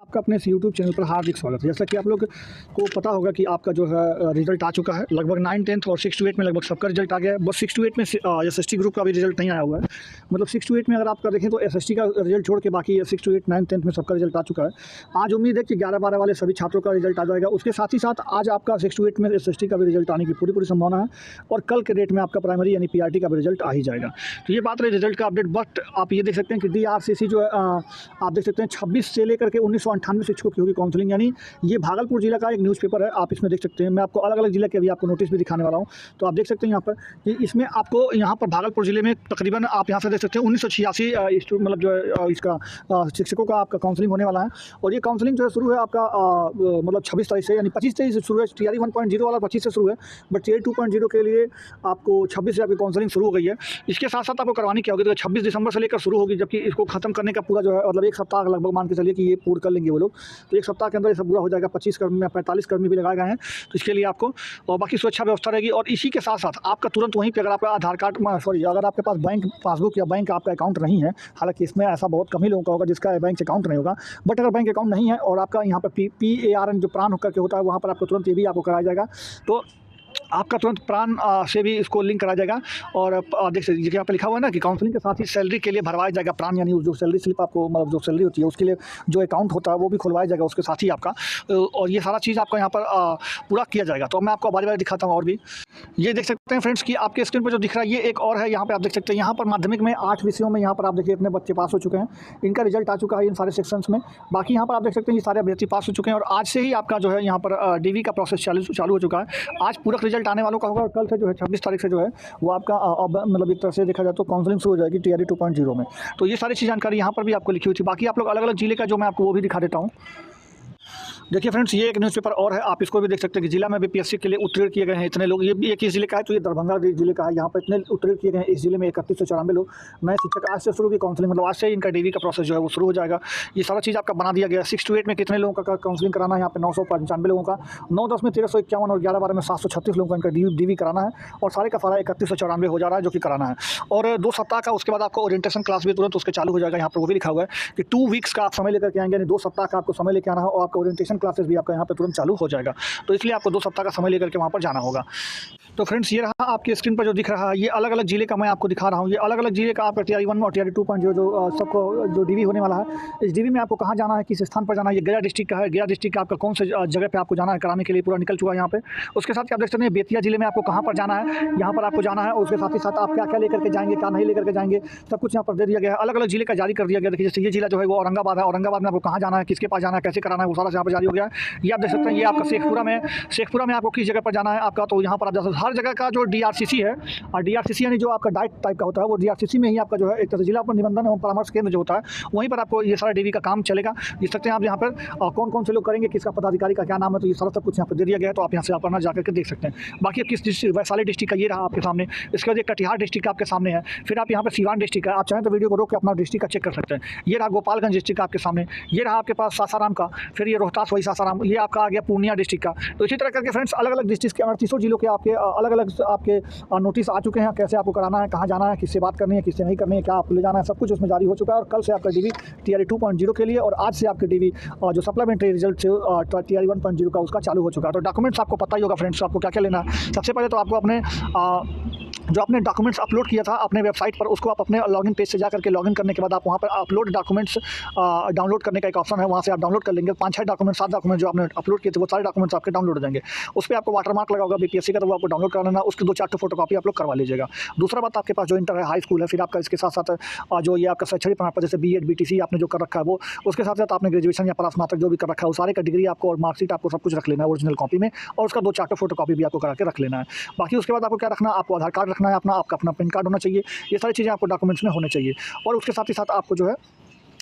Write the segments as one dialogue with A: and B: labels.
A: आपका अपने इस यूट्यूब चैनल पर हार्दिक स्वागत है। जैसा कि आप लोग को पता होगा कि आपका जो है रिजल्ट आ चुका है। लगभग 9, 10th और 6 to 8 में लगभग सबका रिजल्ट आ गया है। बस 6 to 8 में एसएसटी ग्रुप का भी रिजल्ट नहीं आया हुआ है। मतलब 6 to 8 में अगर आपका देखें तो एसएसटी का रिजल्ट छोड़ के बाकी 6 to 8, 9, 10th में सबका रिजल्ट आ चुका है। आज उम्मीद है कि 11, 12 वाले सभी छात्रों का रिजल्ट आ जाएगा। उसके साथ ही साथ आज आपका 6 to 8 में एसएसटी का भी रिजल्ट आने की पूरी संभावना है और कल के डेट में आपका प्राइमरी यानी पीआरटी का भी रिजल्ट आ ही जाएगा। तो ये बात रही रिजल्ट का अपडेट। बट आप ये देख सकते हैं कि डीआरसीसी जो है आप देख सकते हैं 26 से लेकर के 1998 शिक्षकों की होगी काउंसलिंग। यानी ये भागलपुर जिला का एक न्यूज़पेपर है, आप इसमें देख सकते हैं। मैं आपको अलग अलग जिले के अभी आपको नोटिस भी दिखाने वाला हूँ। तो आप देख सकते हैं यहाँ पर कि इसमें आपको यहाँ पर भागलपुर जिले में तकरीबन आप यहाँ से देख सकते हैं 1986 मतलब जो है इसका शिक्षकों का आपका काउंसलिंग होने वाला है। और ये काउंसलिंग जो है शुरू है आपका मतलब 26 तारीख से यानी 25 तारीख से शुरू है। टीआरई 1.0 वाला 25 से शुरू है, बट टीआरई 2.0 के लिए आपको 26 से आपकी काउंसलिंग शुरू हो गई है। इसके साथ साथ आपको करवानी क्या होगी, तो 26 दिसंबर से लेकर शुरू होगी, जबकि इसको खत्म करने का पूरा जो है मतलब एक सप्ताह लगभग मान के चलिए कि ये पूर्ण कर लेंगे वो लोग। तो एक सप्ताह के अंदर ये सब पूरा हो जाएगा। 25 कर्मी या 45 कर्मी भी लगाए गए हैं, तो इसके लिए आपको और बाकी सुरक्षा व्यवस्था रहेगी। और इसी के साथ साथ आपका तुरंत वहीं पे अगर आपका आधार कार्ड अगर आपके पास बैंक पासबुक या बैंक आपका अकाउंट नहीं है, हालांकि इसमें ऐसा बहुत कम ही लोगों का होगा जिसका बैंक अकाउंट नहीं होगा, बट अगर बैंक अकाउंट नहीं है और आपका यहाँ पर PARN जो प्राण होकर के होता है वहाँ पर आपको तुरंत ये भी आपको कराया जाएगा। तो आपका तुरंत प्राण से भी इसको लिंक करा जाएगा। और देख सकते यहाँ पर लिखा हुआ है ना कि काउंसलिंग के साथ ही सैलरी के लिए भरवाया जाएगा प्राण, यानी जो सैलरी स्लिप आपको मतलब जो सैलरी होती है उसके लिए जो अकाउंट होता है वो भी खुलवाया जाएगा उसके साथ ही आपका। और ये सारा चीज़ आपका यहाँ पर पूरा किया जाएगा। तो मैं आपको बारी बारी दिखाता हूँ। और भी ये देख सकते हैं फ्रेंड्स कि आपके स्क्रीन पर जो दिख रहा है ये एक और है। यहाँ पर आप देख सकते हैं यहाँ पर माध्यमिक में 8 विषयों में यहाँ पर आप देखिए इतने बच्चे पास हो चुके हैं, इनका रिजल्ट आ चुका है इन सारे सेक्शंस में। बाकी यहाँ पर आप देख सकते हैं ये सारे अभ्यर्थी पास हो चुके हैं और आज से ही आपका जो है यहाँ पर डीवी का प्रोसेस चालू हो चुका है। आज पूरक रिजल्ट आने वालों का होगा। कल से जो है 26 तारीख से जो है वो आपका मतलब एक तरह से देखा जाए तो काउंसलिंग शुरू हो जाएगी टीआरई 2.0 में। तो ये सारी चीज़ जानकारी यहाँ पर भी आपको लिखी हुई थी। बाकी आप लोग अलग अलग जिले का जो मैं आपको वो भी दिखा देता हूँ। देखिए फ्रेंड्स ये एक न्यूज़पेपर और है, आप इसको भी देख सकते हैं कि जिला में भी पीएससी के लिए उत्तीर्ण किए गए हैं इतने लोग। ये भी एक ही जिले का है, तो ये दरभंगा जिले का है। यहाँ पर इतने उत्तीर्ण किए गए हैं इस जिले में 3194 लोग। नए शिक्षक आज से शुरू की काउंसलिंग मतलब आज से इनका डीवी का प्रोसेस जो है वो शुरू हो जाएगा। ये सारा चीज़ आपका बना दिया गया है। 6 to 8 में कितने लोगों का काउंसलिंग कराना है, यहाँ पर 995 लोगों का, 9-10 में 1351 और 11-12 में 736 लोगों का इनका डीवी कराना है। और सारे का सारा 3194 हो जा रहा है जो कि कराना है। और 2 सप्ताह का उसके बाद आपको ओरिएंटेशन क्लास भी तुरंत उसके चालू हो जाएगा। यहाँ पर वो भी लिखा हुआ है कि 2 वीक्स का आप समय लेकर के आएंगे, यानी 2 सप्ताह का आपको समय लेकर आना है और आपका ओरिएंटेशन क्लासेस भी आपका यहाँ पर तुरंत चालू हो जाएगा। तो इसलिए आपको 2 सप्ताह का समय लेकर के वहाँ पर जाना होगा। तो फ्रेंड्स ये रहा आपकी स्क्रीन पर जो दिख रहा है, ये अलग अलग जिले का मैं आपको दिखा रहा हूँ। ये अलग अलग जिले का आपका टीआरई 1 और टीआरई 2.0 जो सबको जो डीवी होने वाला है, इस डीवी में आपको कहाँ जाना है, किस स्थान पर जाना है। ये गया डिस्ट्रिक्ट का है। गया डिस्ट्रिक्ट का आपका कौन से जगह पे आपको जाना है कराने के लिए पूरा निकल चुका है यहाँ पे। उसके साथ ही आप देख सकते हैं बेतिया जिले में आपको कहाँ पर जाना है, यहाँ पर आपको जाना है। और उसके साथ ही साथ आप क्या क्या लेकर के जाएंगे, क्या नहीं लेकर के जाएंगे, सब कुछ यहाँ पर दे दिया गया है। अलग अलग जिले का जारी कर दिया गया। देखिए जैसे ये जिला जो है वो औरंगाबाद है। औरंगाबाद में आपको कहाँ जाना है, किसके पास जाना है, कैसे कराना है, वो सारा यहाँ पर जारी हो गया है। ये आप देख सकते हैं। ये आपका शेखपुरा में आपको किस जगह पर जाना है आपका, तो यहाँ पर आप जा सकते हैं। हर जगह का जो डीआरसीसी है, और डीआरसीसी यानी जो आपका डाइट टाइप का होता है वो डीआरसीसी में ही आपका जो है एक तरह से जिला पर निबंधन एवं परामर्श केंद्र जो होता है वहीं पर आपको ये सारा डीवी का काम चलेगा। देख सकते हैं आप यहाँ पर कौन कौन से लोग करेंगे, किसका पदाधिकारी का क्या नाम है, तो ये सारा सब कुछ यहाँ पर दे दिया गया है। तो आप यहाँ से अपना जाकर के देख सकते हैं। बाकी किस डिस्ट्रिक्ट, वैशाली डिस्ट्रिक्ट का ये रहा आपके सामने। इसके बाद एक कटिहार डिस्ट्रिक्ट आपके सामने है। फिर आप यहाँ पर सीवान डिस्ट्रिक्ट है। आप चाहें तो वीडियो को रोक के अपना डिस्ट्रिक्ट का चेक कर सकते हैं। ये रहा गोपालगंज डिस्ट्रिक्ट आपके सामने। ये रहा आपके पास सासाराम का। फिर ये रोहतास वही सासाराम, ये आपका आ गया पूर्णिया डिस्ट्रिक्ट का। तो इसी तरह करके फ्रेंड्स अलग अलग डिस्ट्रिक्ट के 38 जिलों के आपके अलग अलग आपके नोटिस आ चुके हैं। कैसे आपको कराना है, कहाँ जाना है, किससे बात करनी है, किससे नहीं करनी है, क्या आपको ले जाना है, सब कुछ उसमें जारी हो चुका है। और कल से आपका डीवी टीआरई 2.0 के लिए और आज से आपके डीवी जो सप्लीमेंट्री रिजल्ट टीआरई 1.0 का उसका चालू हो चुका है। तो डॉक्यूमेंट्स आपको पता ही होगा फ्रेंड्स, आपको क्या क्या लेना है। सबसे पहले तो आपको अपने जो आपने डॉक्यूमेंट्स अपलोड किया था अपने वेबसाइट पर, उसको आप अपने लॉगिन पेज से जाकर के लॉगिन करने के बाद आप वहाँ पर अपलोड डॉक्यूमेंट्स डाउनलोड करने का एक ऑप्शन है, वहाँ से आप डाउनलोड कर लेंगे। 5-6 डॉक्यूमेंट 7 डॉक्यूमेंट जो आपने अपलोड किए थे वो सारे डॉक्यूमेंट्स आपके डाउनलोड हो जाएंगे। उस पर आपको वाटरमार्क लगा होगा बीपीएससी का, तो वो आपको डाउनलोड करा लेना। उसके 2-4 फोटो कॉपी आप लोग करवा लीजिएगा। दूसरा बात, आपके पास जो इंटर है, हाई स्कूल है, फिर आपका इसके साथ साथ जो ये आपका शैक्षणिक प्रमाण पत्र जैसे बीएड बीटीसी आपने जो कर रखा है वो, उसके साथ साथ आपने ग्रेजुएशन या परास्नातक जो भी कर रखा है वो सारे का डिग्री आपको और मार्कशीट आपको सब कुछ रख लेना है ओरिजिनल कॉपी में। और उसका 2-4 फोटो कॉपी भी आपको करा के रख लेना है। बाकी उसके बाद आपको क्या रखना है, आपको आधार कार्ड रखना है अपना, आपका अपना पैन कार्ड होना चाहिए। ये सारी चीज़ें आपको डॉक्यूमेंट्स में होने चाहिए। और उसके साथ ही साथ आपको जो है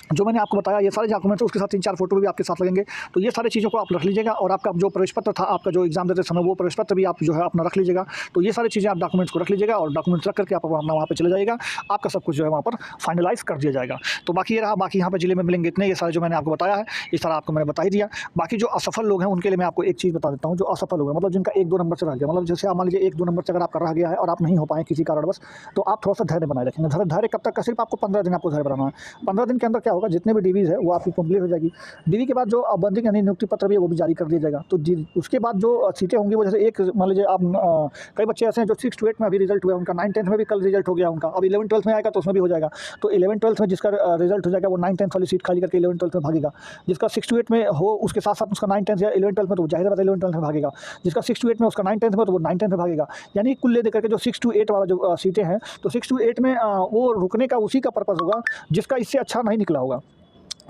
A: जो मैंने आपको बताया ये सारे डॉक्यूमेंट्स, उसके साथ 3-4 फोटो भी आपके साथ लगेंगे। तो ये सारी चीज़ों को आप रख लीजिएगा। और आपका जो प्रवेश पत्र था, आपका जो एग्जाम देते समय वो प्रवेश पत्र भी आप जो है अपना रख लीजिएगा। तो ये सारी चीज़ें आप डॉक्यूमेंट्स को रख लीजिएगा और डॉक्यूमेंट्स रख करके आप अपना वहाँ पे चले जाइएगा। आपका सब कुछ जो है वहाँ पर फाइनलाइज कर दिया जाएगा। तो बाकी ये रहा, बाकी यहाँ पर जिले में मिलेंगे इतने, ये सारे जो मैंने आपको बताया है ये सारा आपको मैंने बता ही दिया। बाकी जो असफल लोग हैं उनके लिए मैं आपको एक चीज़ बता देता हूँ। जो असफल लोग हैं मतलब जिनका 1-2 नंबर से रह गया, मतलब जैसे आप मान लीजिए 1-2 नंबर से अगर आपका रह गया है और आप नहीं हो पाए किसी कारणवश, तो आप थोड़ा सा धैर्य बनाए रखेंगे। धैर्य कब तक का, सिर्फ आपको 15 दिन आपको धैर्य बनाना है। 15 दिन के अंदर क्या होगा, जितने भी डीवीज़ है वो आपकी कंप्लीट हो जाएगी। डीवी के बाद जो बंदिंग यानी नियुक्ति पत्र भी है वो भी जारी कर दिया जाएगा। तो उसके बाद जो सीटें होंगी वो जैसे एक मान लीजिए आप कई बच्चे ऐसे हैं जो 6 to 8 में अभी रिजल्ट हुआ है उनका, 9-10 में भी कल रिजल्ट हो गया उनका, अब 11-12 में आएगा तो उसमें भी हो जाएगा। तो 11-12 में जिसका रिजल्ट हो जाएगा वो 9-10 वाली सीट खाली करके 11-12 में भागेगा। जिसका 6 to 8 में हो उसके साथ साथ उसका 9-10 या 11-12 में तो जाहिर बात है 11-12 में भागेगा। जिसका 6 to 8 में उसका 9-10 में तो वो 9-10 में भागेगा। यानी कुल ले देकर के जो 6 to 8 वाला जो सीटें हैं, तो 6 to 8 में वो रुकने का उसी का पर्पज़ होगा जिसका इससे अच्छा नहीं निकला होगा।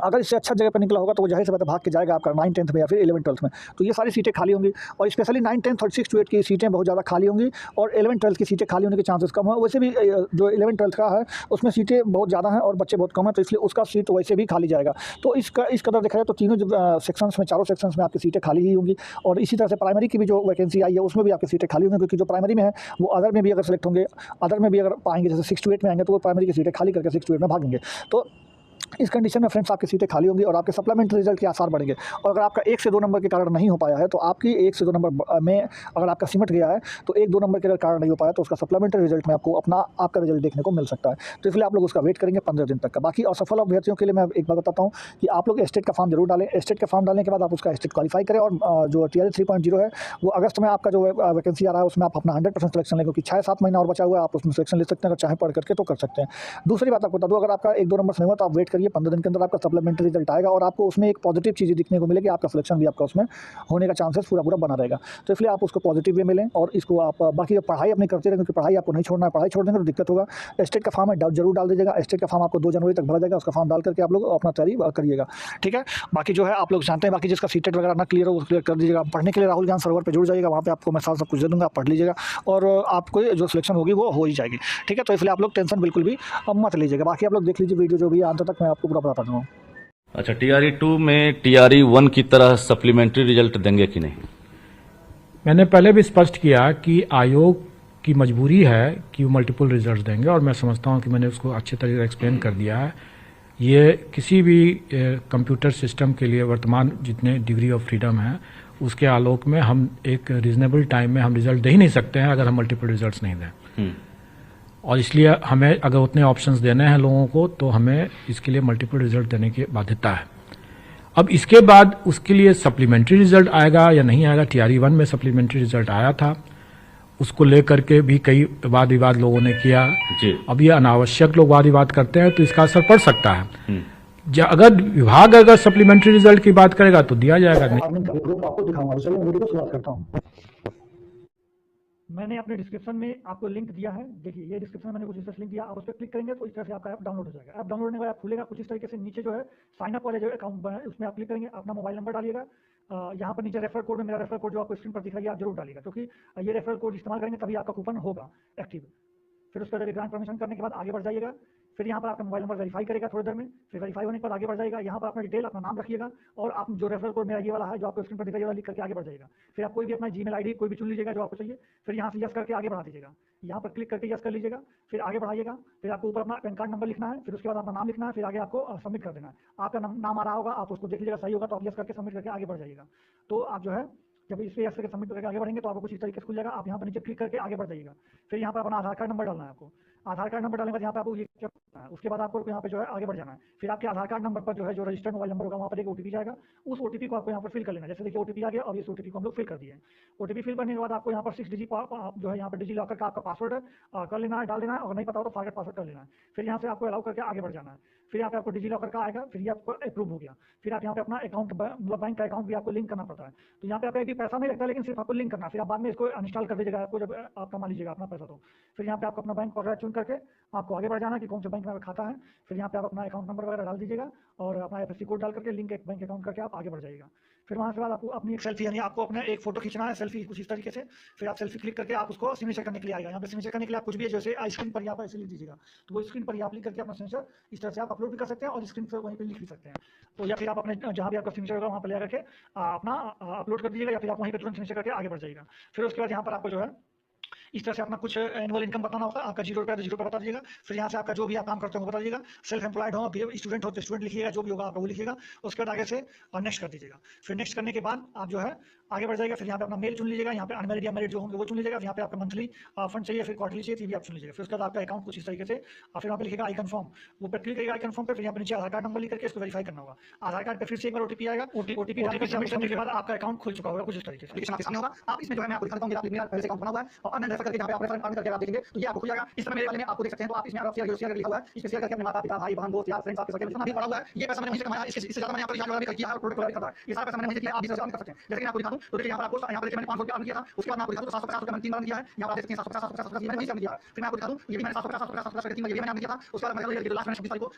A: अगर इससे अच्छा जगह पर निकला होगा तो वो जाहिर सी बात है भाग के जाएगा आपका 9-10 में या फिर 11-12 में। तो ये सारी सीटें खाली होंगी और स्पेशली 9-10 और 6 to 8 की सीटें बहुत ज़्यादा खाली होंगी और 11-12 की सीटें खाली होने के चांसेस कम है। वैसे भी जो 11-12 का है उसमें सीटें बहुत ज़्यादा हैं और बच्चे बहुत कम हैं, तो इसलिए उसका सीट वैसे भी खाली जाएगा। तो इस कदर देखा जाए तो तीनों सेक्शंस में, चारों सेक्शंस में आपकी सीटें खाली ही होंगी। और इसी तरह से प्राइमरी की भी जो वैकेंसी आई है उसमें भी आपकी सीटें खाली होंगी, क्योंकि जो प्राइमरी में है वो अदर में भी अगर सेलेक्ट होंगे, अदर में भी अगर पाएंगे, जैसे 6 to 8 में आएंगे तो वो प्राइमरी की सीटें खाली करके 6 to 8 में भागेंगे। तो इस कंडीशन में फ्रेंड्स आपकी सीटें खाली होंगी और आपके सप्लीमेंट्री रिजल्ट के आसार बढ़ेंगे। और अगर आपका 1 से 2 नंबर के कारण नहीं हो पाया है तो आपकी 1 से 2 नंबर में अगर आपका सिमट गया है तो 1-2 नंबर के अगर कारण नहीं हो पाया तो उसका सप्लीमेंट्री रिजल्ट में आपको आपका रिजल्ट देखने को मिल सकता है। तो इसलिए आप लोग उसका वेट करेंगे 15 दिन तक का। बाकी असफल अभ्यर्थियों के लिए मैं एक बात बताता हूँ कि आप लोग एस्टेट का फॉर्म जरूर डालें। एस्टेट का फॉर्म डालने के बाद आप उसका एस्टेट क्वालिफाई करें और जो TRE 3.0 है वो अगस्त में आपका जो वैकेंसी आ रहा है उसमें आप अपना 100% सिलेक्शन लें, क्योंकि 6-7 महीना और बचा हुआ है, आप उसमें सिलेक्शन ले सकते हैं अगर चाहे पढ़ करके तो कर सकते हैं। दूसरी बात आपको बता दूँ, अगर आपका 1-2 नंबर से नहीं हुआ तो आप वेट करिए, 15 दिन के अंदर आपका सप्लीमेंट्री रिजल्ट आएगा और आपको उसमें एक पॉजिटिव चीज़ें दिखने को मिलेगी, आपका सिलेक्शन भी आपका उसमें होने का चांसेस पूरा बना रहेगा। तो इसलिए आप उसको पॉजिटिव वे में लें और इसको आप बाकी पढ़ाई अपनी करते रहें, क्योंकि पढ़ाई आपको नहीं छोड़ना है। पढ़ाई छोड़ देंगे तो दिक्कत होगा। एस्टेट का फॉर्म है जरूर डाल दीजिएगा। एस्टेट का फॉर्म आपको 2 जनवरी तक भरा जाएगा, उसका फॉर्म डाल करके आप लोग अपना तैयारी करिएगा, ठीक है। बाकी जो है आप लोग जानते हैं, बाकी जिसका सीटेट वगैरह ना क्लियर हो वो क्लियर कर दीजिएगा। पढ़ने के लिए राहुल ज्ञान सर्वर पर जुड़ जाइएगा, वहाँ पर आपको मैं साथ सब कुछ दे दूँगा, आप पढ़ लीजिएगा और आपको जो सिलेक्शन होगी वो हो ही जाएगी, ठीक है। तो इसलिए आप लोग टेंशन बिल्कुल भी मत लीजिएगा। बाकी आप लोग देख लीजिए वीडियो जो भी अंत तक मैं आपको पूरा बताता हूँ।
B: अच्छा, TRE 2 में TRE 1 की तरह सप्लीमेंट्री रिजल्ट देंगे कि नहीं?
C: मैंने पहले भी स्पष्ट किया कि आयोग की मजबूरी है कि वो मल्टीपल रिजल्ट देंगे और मैं समझता हूं कि मैंने उसको अच्छे तरीके से एक्सप्लेन कर दिया है। ये किसी भी कंप्यूटर सिस्टम के लिए वर्तमान जितने डिग्री ऑफ फ्रीडम है उसके आलोक में हम एक रीजनेबल टाइम में हम रिजल्ट दे ही नहीं सकते हैं अगर हम मल्टीपल रिजल्ट्स नहीं दें। और इसलिए हमें अगर उतने ऑप्शंस देने हैं लोगों को तो हमें इसके लिए मल्टीपल रिजल्ट देने की बाध्यता है। अब इसके बाद उसके लिए सप्लीमेंट्री रिजल्ट आएगा या नहीं आएगा। TRE 1 में सप्लीमेंट्री रिजल्ट आया था, उसको लेकर के भी कई वाद विवाद लोगों ने किया। अब ये अनावश्यक लोग वाद विवाद करते हैं तो इसका असर पड़ सकता है। अगर विभाग अगर सप्लीमेंट्री रिजल्ट की बात करेगा तो दिया जाएगा।
A: आपको दिखाऊंगा, चलिए वीडियो को शुरुआत करता हूँ। मैंने अपने डिस्क्रिप्शन में आपको लिंक दिया है, देखिए ये डिस्क्रिप्शन में मैंने कुछ इस तरह लिंक दिया, आप उस पर क्लिक करेंगे तो इस तरह से आपका ऐप डाउनलोड हो जाएगा। ऐप डाउनलोड होने के बाद खुलेगा कुछ इस तरीके से। नीचे जो है साइन अप वाले जो अकाउंट बना है उसमें आप क्लिक करेंगे, अपना मोबाइल नंबर डालिएगा। यहाँ पर नीचे रेफर कोड में मेरा रेफर कोड जो आपको स्क्रीन पर दिख रहा है आप जरूर डालिएगा, क्योंकि ये रेफर कोड इस्तेमाल करेंगे तभी आपका कूपन होगा एक्टिव। फिर उस पर ग्रांट परमिशन करने के बाद आगे बढ़ जाइएगा। फिर यहाँ पर आपका मोबाइल नंबर वेरीफाई करेगा थोड़ी देर में, फिर वेरीफाई होने के बाद आगे बढ़ जाएगा। यहाँ पर अपना डिटेल अपना नाम रखिएगा और आप जो रेफरल कोड मेरा ये वाला है जो आपको स्क्रीन पर दिखाई वाला लिख करके आगे बढ़ जाएगा। फिर आप कोई भी अपना जीमेल आईडी कोई भी चुन लीजिएगा जो आपको चाहिए, फिर यहाँ से यस करके आगे बढ़ा दीजिएगा। यहाँ पर क्लिक करके यस कर लीजिएगा, फिर आगे बढ़ाइएगा। फिर आपको ऊपर अपना पैन कार्ड नंबर लिखना है, फिर उसके बाद अपना नाम लिखना है, फिर आगे आपको सबमिट कर देना है। आपका नाम आ रहा होगा, आप उसको देख लीजिएगा, सही होगा तो आप यस करके सबमिट करके आगे बढ़ जाइएगा। तो आप जो है जब इस पर यस करके सबमिट करके आगे बढ़ेंगे तो आपको कुछ इस तरीके से खुल जाएगा। आप यहाँ पर नीचे क्लिक करके आगे बढ़ जाइएगा। फिर यहाँ पर अपना आधार कार्ड नंबर डालना है आपको। आधार कार्ड नंबर डालने के बाद यहाँ पे आपको ये करना है, उसके बाद आपको यहाँ पे जो है आगे बढ़ जाना है। फिर आपके आधार कार्ड नंबर पर जो है जो रजिस्टर्ड मोबाइल नंबर होगा वहाँ पर एक OTP जाएगा, उस OTP को आपको यहाँ पर फिल कर लेना है। जैसे देखिए OTP आ गया और इस OTP को हम लोग फिल कर दिए। OTP फिल करने के बाद आपको यहाँ पर 6 डिजिट जो है यहाँ पर डिजी लॉकर का आपका पासवर्ड कर लेना है, डाल देना है, और नहीं पता हो तो फॉरगेट पासवर्ड कर लेना है। फिर यहाँ से आपको अलाउ करके आगे बढ़ जाना है। फिर यहाँ पे आपको डिजी लॉकर का आएगा, फिर ये आपको अप्रूव हो गया। फिर आप यहाँ पे अपना अकाउंट मतलब बैंक का अकाउंट भी आपको लिंक करना पड़ता है। तो यहाँ पे आपका भी पैसा नहीं लगता, लेकिन सिर्फ आपको लिंक करना है। फिर आप बाद में इसको अनइंस्टॉल कर दीजिएगा आपको जब आप कमा लीजिएगा अपना पैसा। तो फिर यहाँ पे आपको अपना बैंक वगैरह चुन करके आपको आगे बढ़ जाना कि कौन से बैंक में खाता है। फिर यहाँ पे आप अपना अकाउंट नंबर वगैरह डाल दीजिएगा और अपना FSC कोड डाल करके लिंक एक बैंक अकाउंट करके आप आगे बढ़ जाइएगा। फिर वहाँ के बाद आपको अपनी एक सेल्फी यानी आपको अपना एक फोटो खींचना है, सेल्फी कुछ इस तरीके से। फिर आप सेल्फी क्लिक करके आप उसको सिग्नेचर करने के लिए आएगा। यहाँ पे सिग्नेचर करने के लिए आप कुछ भी जैसे स्क्रीन पर यहाँ पर ऐसे लिख दीजिएगा, तो वो स्क्रीन पर आप लिख करके अपना सिग्नेचर इस तरह से आप अपलोड भी कर सकते हैं और स्क्रीन पर वहीं पर लिख भी सकते हैं। तो या फिर आप अपने जहाँ भी आपका सिग्नेचर होगा वहाँ पर ले करके अपना अपलोड कर दीजिएगा, या फिर आप वहीं पर तुरंत सिग्नेचर करके आगे बढ़ जाइएगा। फिर उसके बाद यहाँ पर आपको जो है इस तरह से अपना कुछ एनुअल इनकम बताना होगा, आपका 0 रुपया तो 0 रुपया बता दीजिएगा। फिर यहाँ से आपका जो भी आप काम करते हो वो बता दीजिएगा। सेल्फ एम्प्लॉयड हो, स्टूडेंट हो तो स्टूडेंट लिखिएगा, जो भी होगा आपका वो लिखिएगा। उसके बाद आगे से नेक्स्ट कर दीजिएगा। फिर नेक्स्ट करने के बाद आप जो है आगे बढ़ जाएगा। फिर यहाँ पे अपना मेल चुन लीजिएगा, यहाँ पे अनमेरिड या मैरिड जो होंगे वो चुन लीजिएगा। यहाँ पे आपका मंथली फंड चाहिए, फिर क्वार्टरली चाहिए, भी आप चुन लीजिएगा। फिर उसके बाद आपका अकाउंट कुछ इस तरीके से, फिर वहाँ पे लिखेगा आई कन्फर्म, वो पर क्लिक करेगा आई कन्फर्म पे। फिर यहाँ पे नीचे आधार कार्ड नंबर लिख करके इसको वेरीफाई करना होगा। आधार कार्ड पे फिर से एक बार ओटीपी आएगा, ओटीपी सबमिट करने के बाद आपका अकाउंट खुल चुका होगा कुछ इस तरीके से।
D: एप्लीकेशन आपके सामने होगा। आप इसमें जो है मैं आपको दिखाता हूं कि आप मेरा पहले से अकाउंट बना हुआ है और अन्य रेफर करके जहां पे आप रेफर अर्न करके आप देखेंगे तो ये आपको खुल जाएगा। इस तरह मेरे वाले में आपको देख सकते हैं। तो आप इसमें शेयर लिखा हुआ है, इसमें शेयर करके अपने माता पिता भाई बहन दोस्त यार फ्रेंड्स आपके सर्कल में भी पड़ा हुआ है। ये पैसा मैंने वहीं से कमाया, इससे ज्यादा मैंने यहाँ पर किया है, प्रोडक्ट करता है। ये सारा पैसा मैंने वहीं से किया, आप भी कर सकते हैं। जैसे कि मैं आपको दिखाऊं तो देखिए यहाँ पर आपको यहाँ पर मैंने 500 रुपया अर्न किया था। उसके बाद मैं आपको दिखाऊं तो 750 रुपया मैंने 3 बार किया है। यहाँ पर देख सकते हैं 750 मैंने वहीं से किया है। फिर मैं आपको दिखा दूं ये भी मैंने 750 ये भी मैंने आपने किया था। उसके बाद मैं लास्ट में 26 तारीख को